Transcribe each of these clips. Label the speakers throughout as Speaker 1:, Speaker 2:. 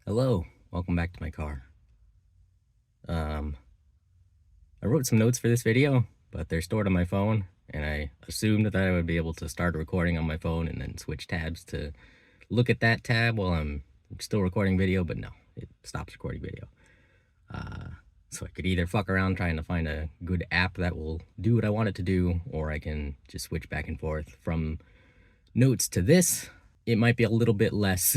Speaker 1: Hello, welcome back to my car. I wrote some notes for this video, but they're stored on my phone, and I assumed that I would be able to start recording on my phone and then switch tabs to look at that tab while I'm still recording video, but no, it stops recording video. So I could either fuck around trying to find a good app that will do what I want it to do, or I can just switch back and forth from notes to this. It might be a little bit less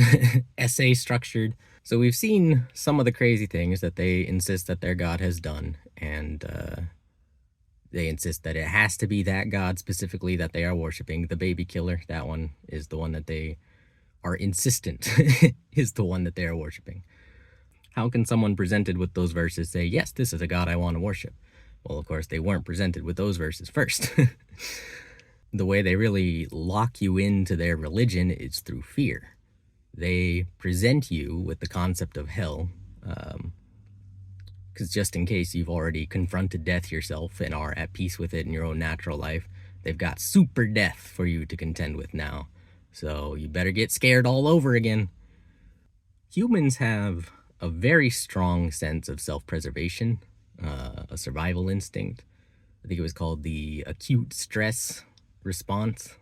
Speaker 1: essay structured. So we've seen some of the crazy things that they insist that their God has done, and they insist that it has to be that God specifically that they are worshiping. The baby killer, that one is the one that they are insistent is the one that they are worshiping. How can someone presented with those verses say, yes, this is a God I want to worship? Well, of course, they weren't presented with those verses first. The way they really lock you into their religion is through fear. They present you with the concept of hell, because just in case you've already confronted death yourself and are at peace with it in your own natural life, they've got super death for you to contend with now. So you better get scared all over again. Humans have a very strong sense of self-preservation, a survival instinct. I think it was called the acute stress response,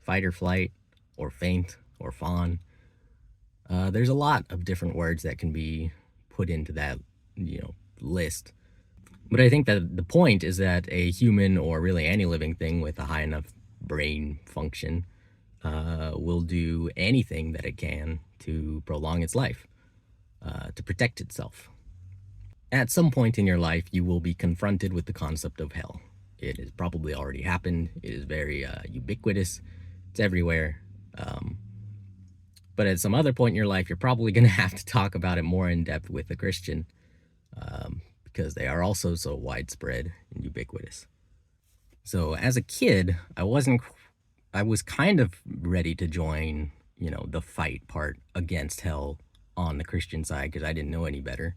Speaker 1: fight or flight, or faint, or fawn. There's a lot of different words that can be put into that, list. But I think that the point is that a human, or really any living thing with a high enough brain function, will do anything that it can to prolong its life, to protect itself. At some point in your life, you will be confronted with the concept of hell. It has probably already happened. It is very ubiquitous. It's everywhere. But at some other point in your life, you're probably going to have to talk about it more in depth with a Christian, because they are also so widespread and ubiquitous. So as a kid, I was kind of ready to join, the fight part against hell on the Christian side because I didn't know any better.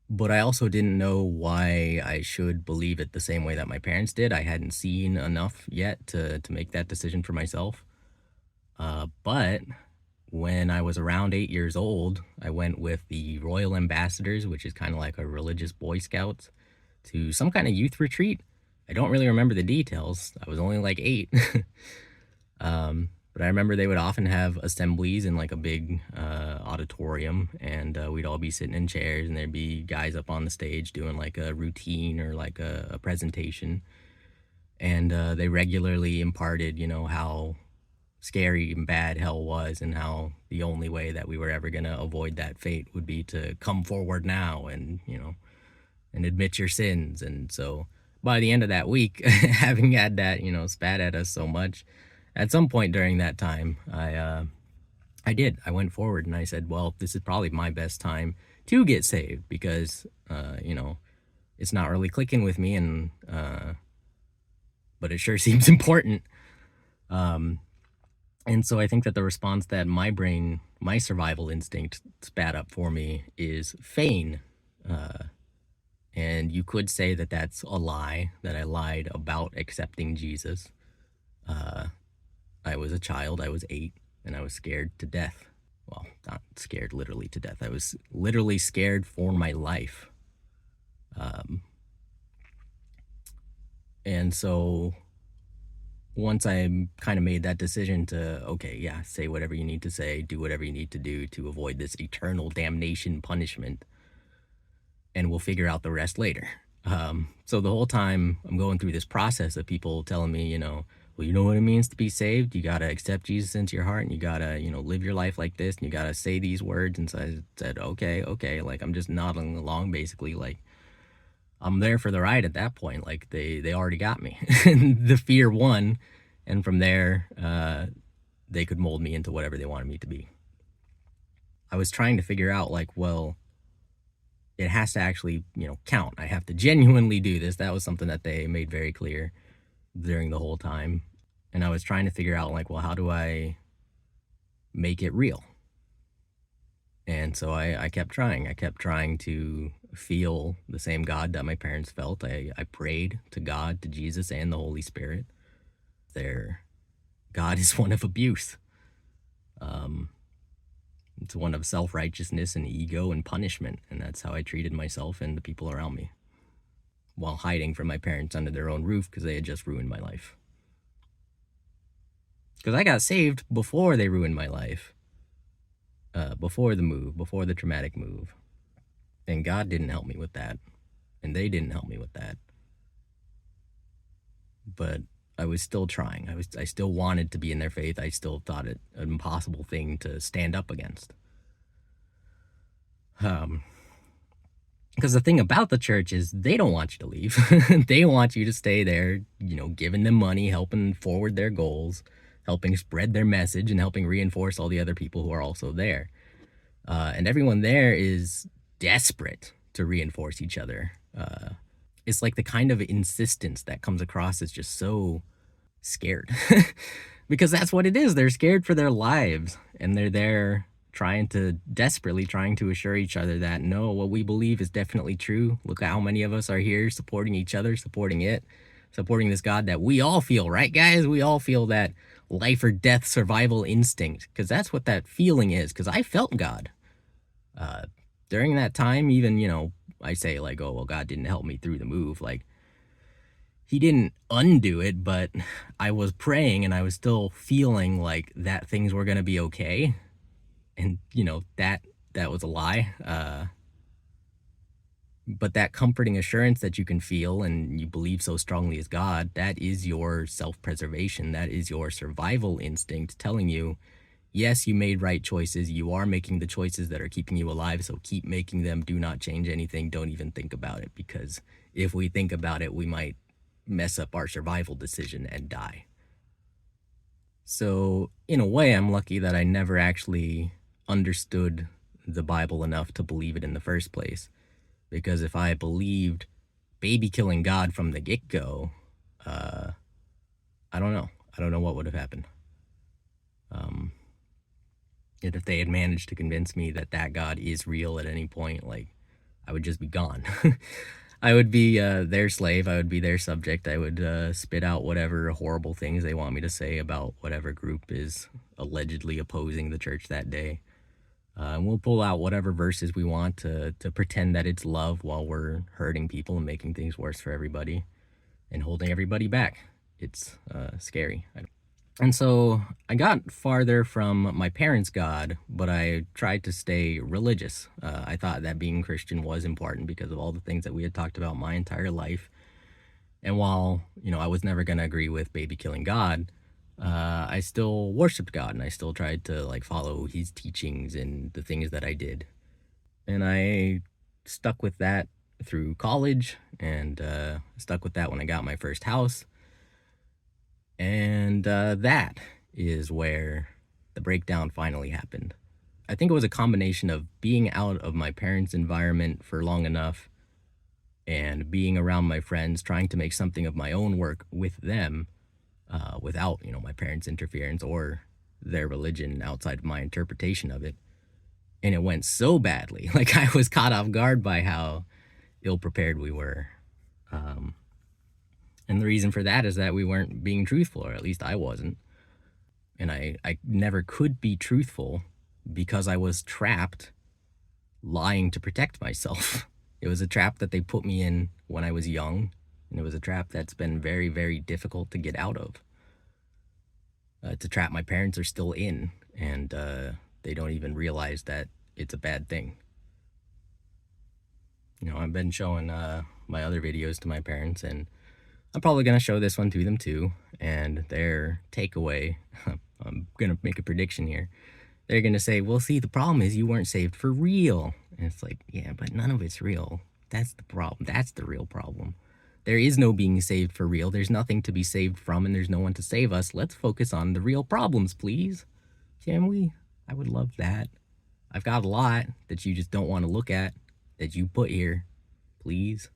Speaker 1: But I also didn't know why I should believe it the same way that my parents did. I hadn't seen enough yet to make that decision for myself. But when I was around 8 years old, I went with the Royal Ambassadors, which is kind of like a religious Boy Scouts, to some kind of youth retreat. I don't really remember the details. I was only like 8. But I remember they would often have assemblies in like a big auditorium, and we'd all be sitting in chairs, and there'd be guys up on the stage doing like a routine or like a presentation. And they regularly imparted, how scary and bad hell was, and how the only way that we were ever going to avoid that fate would be to come forward now and, and admit your sins. And so by the end of that week, having had that, spat at us so much, at some point during that time, I went forward and I said, well, this is probably my best time to get saved because, it's not really clicking with me, and, but it sure seems important. And so I think that the response that my brain, my survival instinct spat up for me is feign. And you could say that that's a lie, that I lied about accepting Jesus. I was a child, I was 8, and I was scared to death. Well, not scared literally to death. I was literally scared for my life. And so once I kind of made that decision to, okay, yeah, say whatever you need to say, do whatever you need to do to avoid this eternal damnation punishment, and we'll figure out the rest later. So the whole time I'm going through this process of people telling me, well, you know what it means to be saved? You got to accept Jesus into your heart, and you got to, live your life like this, and you got to say these words. And so I said, okay. Like, I'm just nodding along, basically. Like, I'm there for the ride at that point. Like, they already got me. The fear won. And from there, they could mold me into whatever they wanted me to be. I was trying to figure out, like, well, it has to actually, count. I have to genuinely do this. That was something that they made very clear during the whole time. And I was trying to figure out, like, well, how do I make it real? And so I kept trying. I kept trying to feel the same God that my parents felt. I prayed to God, to Jesus, and the Holy Spirit. Their God is one of abuse. It's one of self-righteousness and ego and punishment, and that's how I treated myself and the people around me, while hiding from my parents under their own roof because they had just ruined my life. Because I got saved before they ruined my life, before the move, before the traumatic move. And God didn't help me with that, and they didn't help me with that. But I was still trying. I still wanted to be in their faith. I still thought it an impossible thing to stand up against. Because the thing about the church is they don't want you to leave. They want you to stay there, giving them money, helping forward their goals, helping spread their message, and helping reinforce all the other people who are also there. And everyone there is desperate to reinforce each other. It's like the kind of insistence that comes across as just so scared. Because that's what it is. They're scared for their lives, and they're there desperately trying to assure each other that no, what we believe is definitely true. Look at how many of us are here supporting each other, supporting this God that we all feel, right, guys? We all feel that life or death survival instinct, because that's what that feeling is, because I felt God. During that time, even, I say like, oh, well, God didn't help me through the move. Like, he didn't undo it, but I was praying and I was still feeling like that things were going to be okay. And, that was a lie. But that comforting assurance that you can feel and you believe so strongly as God, that is your self-preservation. That is your survival instinct telling you, yes, you made right choices. You are making the choices that are keeping you alive. So keep making them. Do not change anything. Don't even think about it, because if we think about it, we might mess up our survival decision and die. So in a way, I'm lucky that I never actually understood the Bible enough to believe it in the first place. Because if I believed baby killing God from the get-go, I don't know. I don't know what would have happened. And if they had managed to convince me that God is real at any point, like, I would just be gone. I would be their slave. I would be their subject. I would spit out whatever horrible things they want me to say about whatever group is allegedly opposing the church that day. And we'll pull out whatever verses we want to pretend that it's love while we're hurting people and making things worse for everybody and holding everybody back. It's scary. And so I got farther from my parents' God, but I tried to stay religious. I thought that being Christian was important because of all the things that we had talked about my entire life. And while, I was never going to agree with baby killing God, I still worshiped God, and I still tried to follow his teachings and the things that I did. And I stuck with that through college, and stuck with that when I got my first house. And that is where the breakdown finally happened. I think it was a combination of being out of my parents' environment for long enough and being around my friends, trying to make something of my own work with them, without, my parents' interference or their religion outside of my interpretation of it. And it went so badly. Like, I was caught off guard by how ill-prepared we were. And the reason for that is that we weren't being truthful, or at least I wasn't. And I never could be truthful because I was trapped lying to protect myself. It was a trap that they put me in when I was young, and it was a trap that's been very, very difficult to get out of. It's a trap my parents are still in, and they don't even realize that it's a bad thing. I've been showing my other videos to my parents, and I'm probably going to show this one to them too. And their takeaway, I'm going to make a prediction here. They're going to say, well, see, the problem is you weren't saved for real. And it's like, yeah, but none of it's real. That's the problem. That's the real problem. There is no being saved for real. There's nothing to be saved from, and there's no one to save us. Let's focus on the real problems, please. Can we? I would love that. I've got a lot that you just don't want to look at, that you put here. Please.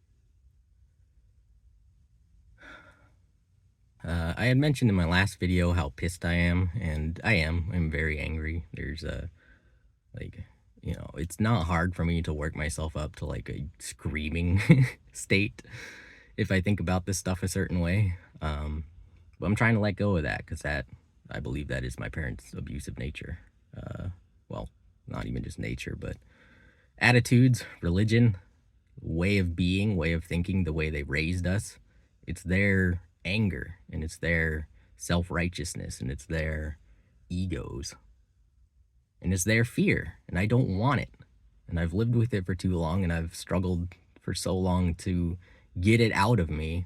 Speaker 1: I had mentioned in my last video how pissed I am, and I'm very angry. There's it's not hard for me to work myself up to a screaming state if I think about this stuff a certain way. But I'm trying to let go of that, because I believe that is my parents' abusive nature. Well, not even just nature, but attitudes, religion, way of being, way of thinking, the way they raised us. It's their anger and it's their self righteousness and it's their egos and it's their fear. And I don't want it. And I've lived with it for too long and I've struggled for so long to get it out of me.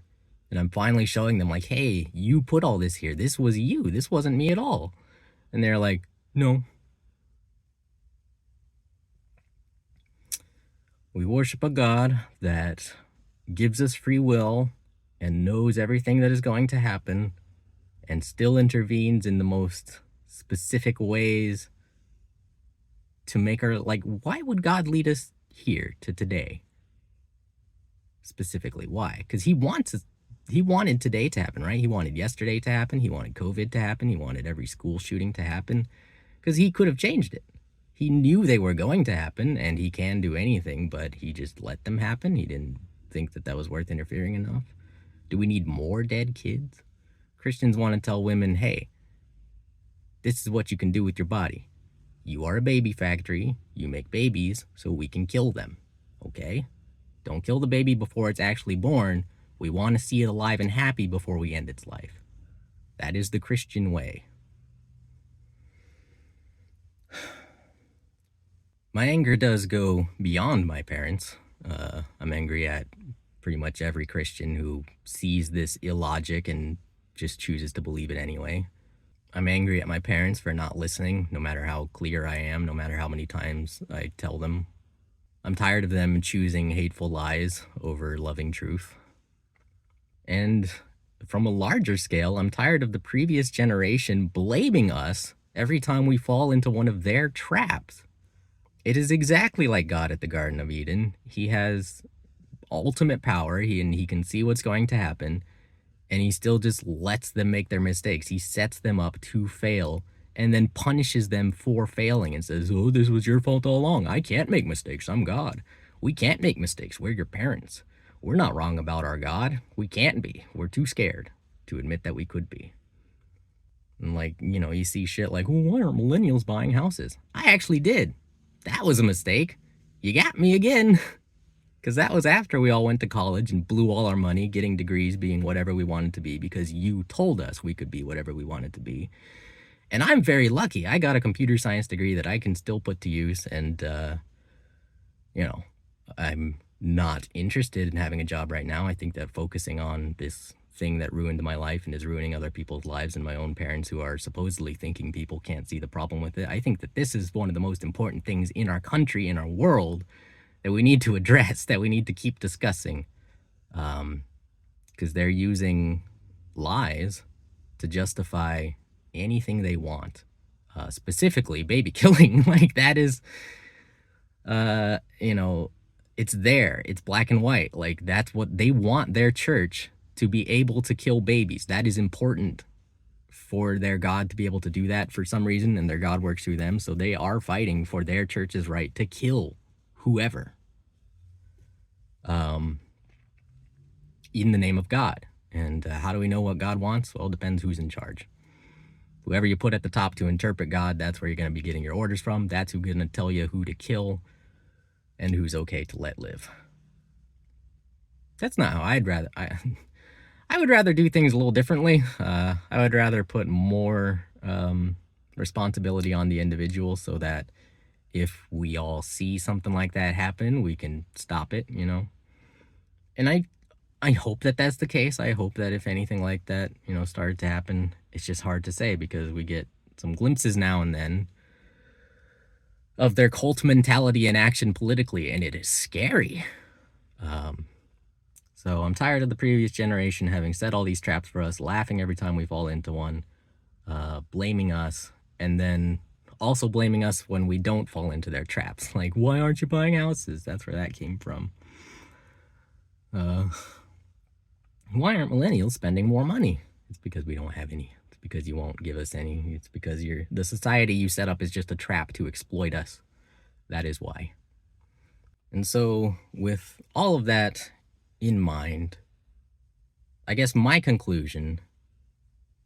Speaker 1: And I'm finally showing them, like, hey, you put all this here. This was you. This wasn't me at all. And they're like, no. We worship a God that gives us free will and knows everything that is going to happen and still intervenes in the most specific ways to make our, like, why would God lead us here to today? Specifically, why? Because he wanted today to happen, right? He wanted yesterday to happen. He wanted COVID to happen. He wanted every school shooting to happen because he could have changed it. He knew they were going to happen and he can do anything, but he just let them happen. He didn't think that that was worth interfering enough. Do we need more dead kids? Christians want to tell women, hey, this is what you can do with your body. You are a baby factory. You make babies so we can kill them. Okay? Don't kill the baby before it's actually born. We want to see it alive and happy before we end its life. That is the Christian way. My anger does go beyond my parents. I'm angry at pretty much every Christian who sees this illogic and just chooses to believe it anyway. I'm angry at my parents for not listening, no matter how clear I am, no matter how many times I tell them. I'm tired of them choosing hateful lies over loving truth. And from a larger scale, I'm tired of the previous generation blaming us every time we fall into one of their traps. It is exactly like God at the Garden of Eden. He has ultimate power, and he can see what's going to happen, and he still just lets them make their mistakes. He sets them up to fail and then punishes them for failing and says, oh, this was your fault all along. I can't make mistakes. I'm God. We can't make mistakes. We're your parents. We're not wrong about our God. We can't be. We're too scared to admit that we could be. And like, you see shit like, well, why aren't millennials buying houses? I actually did. That was a mistake. You got me again. Because that was after we all went to college and blew all our money getting degrees, being whatever we wanted to be, because you told us we could be whatever we wanted to be. And I'm very lucky. I got a computer science degree that I can still put to use. And, I'm not interested in having a job right now. I think that focusing on this thing that ruined my life and is ruining other people's lives and my own parents who are supposedly thinking people can't see the problem with it. I think that this is one of the most important things in our country, in our world, that we need to address, that we need to keep discussing. Because they're using lies to justify anything they want. Specifically, baby killing. Like, that is, it's there. It's black and white. Like, that's what they want their church to be able to kill babies. That is important for their God to be able to do that for some reason, and their God works through them. So they are fighting for their church's right to kill whoever in the name of God. And how do we know what God wants? Well, it depends who's in charge. Whoever you put at the top to interpret God, that's where you're going to be getting your orders from. That's who's going to tell you who to kill and who's okay to let live. That's not how I'd rather... I would rather do things a little differently. I would rather put more responsibility on the individual so that if we all see something like that happen, we can stop it, And I hope that that's the case. I hope that if anything like that, started to happen, it's just hard to say because we get some glimpses now and then of their cult mentality in action politically, and it is scary. So I'm tired of the previous generation having set all these traps for us, laughing every time we fall into one, blaming us, and then also blaming us when we don't fall into their traps. Like, why aren't you buying houses? That's where that came from. Why aren't millennials spending more money? It's because we don't have any. It's because you won't give us any. It's because the society you set up is just a trap to exploit us. That is why. And so with all of that in mind, I guess my conclusion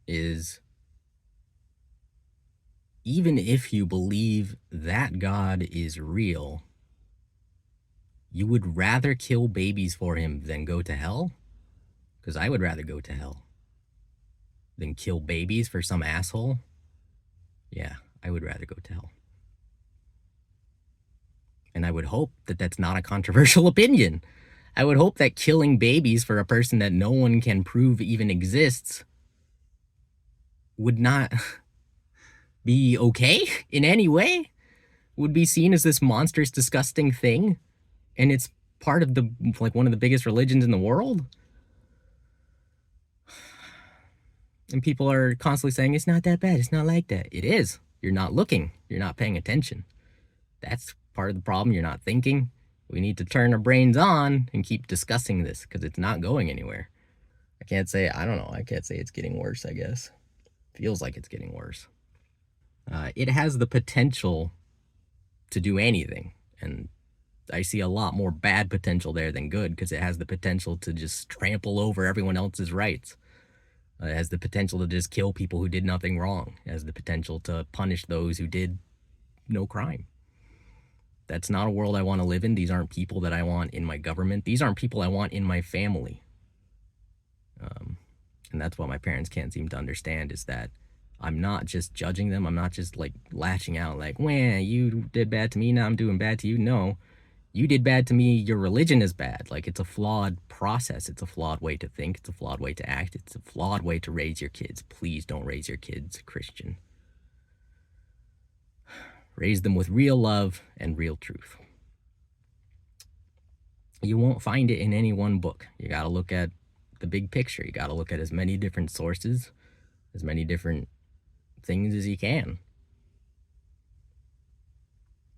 Speaker 1: is even if you believe that God is real, you would rather kill babies for him than go to hell? Because I would rather go to hell than kill babies for some asshole. Yeah, I would rather go to hell. And I would hope that that's not a controversial opinion. I would hope that killing babies for a person that no one can prove even exists would not be okay in any way, would be seen as this monstrous, disgusting thing. And it's part of the, like, one of the biggest religions in the world. And people are constantly saying, it's not that bad. It's not like that. It is. You're not looking. You're not paying attention. That's part of the problem. You're not thinking. We need to turn our brains on and keep discussing this because it's not going anywhere. I can't say, I don't know. I can't say it's getting worse, I guess. Feels like it's getting worse. It has the potential to do anything. And I see a lot more bad potential there than good because it has the potential to just trample over everyone else's rights. It has the potential to just kill people who did nothing wrong. It has the potential to punish those who did no crime. That's not a world I want to live in. These aren't people that I want in my government. These aren't people I want in my family. And that's what my parents can't seem to understand, is that I'm not just judging them. I'm not just like lashing out like, wah, you did bad to me, now I'm doing bad to you. No, you did bad to me, your religion is bad. Like, it's a flawed process. It's a flawed way to think. It's a flawed way to act. It's a flawed way to raise your kids. Please don't raise your kids Christian. Raise them with real love and real truth. You won't find it in any one book. You got to look at the big picture. You got to look at as many different sources, as many different things as you can.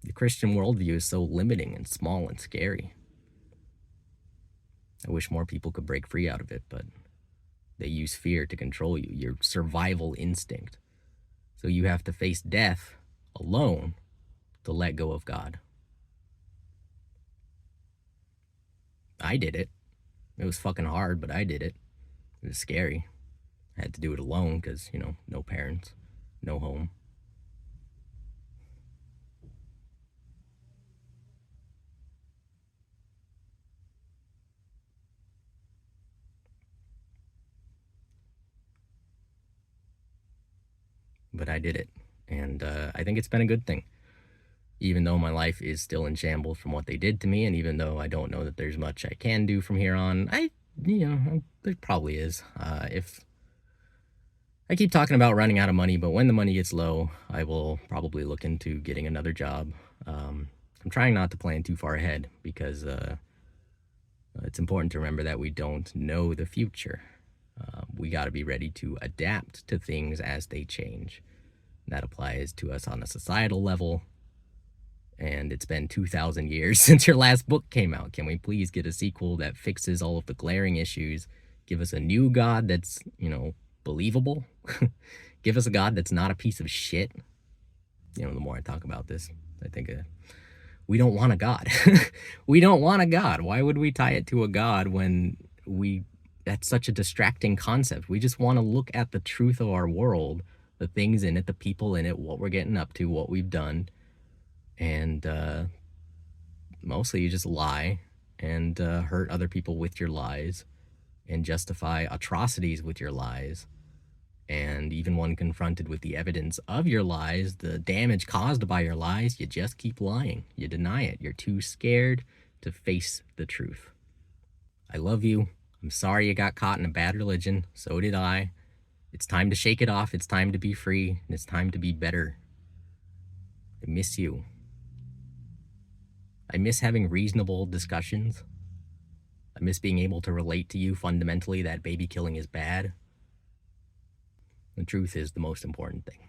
Speaker 1: The Christian worldview is so limiting and small and scary. I wish more people could break free out of it, but they use fear to control you, your survival instinct. So you have to face death alone to let go of God. I did it. It was fucking hard, but I did it. It was scary. I had to do it alone because, you know, no parents, no home. But I did it. And I think it's been a good thing. Even though my life is still in shambles from what they did to me, and even though I don't know that there's much I can do from here on, there probably is. If I keep talking about running out of money, but when the money gets low, I will probably look into getting another job. I'm trying not to plan too far ahead because it's important to remember that we don't know the future. We got to be ready to adapt to things as they change. That applies to us on a societal level. And it's been 2,000 years since your last book came out. Can we please get a sequel that fixes all of the glaring issues? Give us a new God that's, believable. Give us a God that's not a piece of shit. The more I talk about this, I think we don't want a God. We don't want a God. Why would we tie it to a God when that's such a distracting concept? We just want to look at the truth of our world, the things in it, the people in it, what we're getting up to, what we've done. And mostly you just lie and hurt other people with your lies and justify atrocities with your lies. And even when confronted with the evidence of your lies, the damage caused by your lies, you just keep lying. You deny it. You're too scared to face the truth. I love you. I'm sorry you got caught in a bad religion. So did I. It's time to shake it off. It's time to be free. And it's time to be better. I miss you. I miss having reasonable discussions. I miss being able to relate to you fundamentally that baby killing is bad. The truth is the most important thing.